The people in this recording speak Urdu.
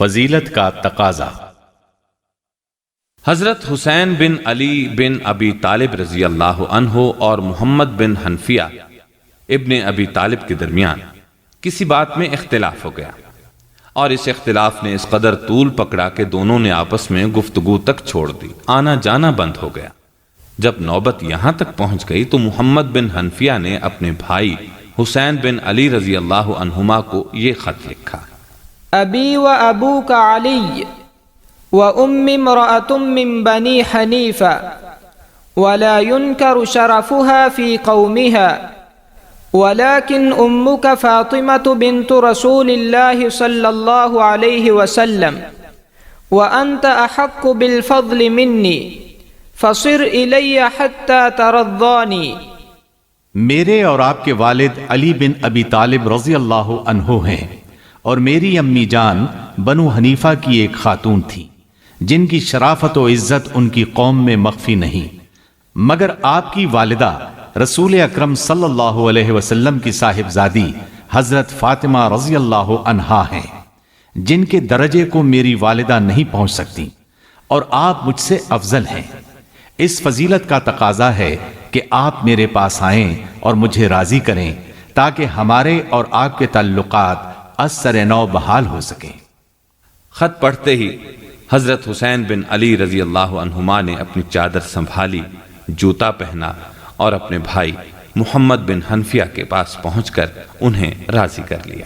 فضیلت کا تقاضا۔ حضرت حسین بن علی بن ابی طالب رضی اللہ عنہ اور محمد بن حنفیہ ابن ابی طالب کے درمیان کسی بات میں اختلاف ہو گیا، اور اس اختلاف نے اس قدر طول پکڑا کہ دونوں نے آپس میں گفتگو تک چھوڑ دی، آنا جانا بند ہو گیا۔ جب نوبت یہاں تک پہنچ گئی تو محمد بن حنفیہ نے اپنے بھائی حسین بن علی رضی اللہ عنہما کو یہ خط لکھا: ابی و ابوک علی و امی امرأة من بنی حنیفہ ولا ينکر شرفها في قومها ولكن امك فاطمة بنت رسول الله صلی اللہ علیہ وسلم وانت احق بالفضل منی فصر الی حتى ترضانی۔ میرے اور آپ کے والد علی بن ابی طالب رضی اللہ عنہ ہیں، اور میری امی جان بنو حنیفہ کی ایک خاتون تھی جن کی شرافت و عزت ان کی قوم میں مخفی نہیں، مگر آپ کی والدہ رسول اکرم صلی اللہ علیہ وسلم کی صاحبزادی حضرت فاطمہ رضی اللہ عنہا ہیں، جن کے درجے کو میری والدہ نہیں پہنچ سکتی، اور آپ مجھ سے افضل ہیں۔ اس فضیلت کا تقاضا ہے کہ آپ میرے پاس آئیں اور مجھے راضی کریں تاکہ ہمارے اور آپ کے تعلقات از سر نو بحال ہو سکیں۔ خط پڑھتے ہی حضرت حسین بن علی رضی اللہ عنہما نے اپنی چادر سنبھالی، جوتا پہنا اور اپنے بھائی محمد بن حنفیہ کے پاس پہنچ کر انہیں راضی کر لیا۔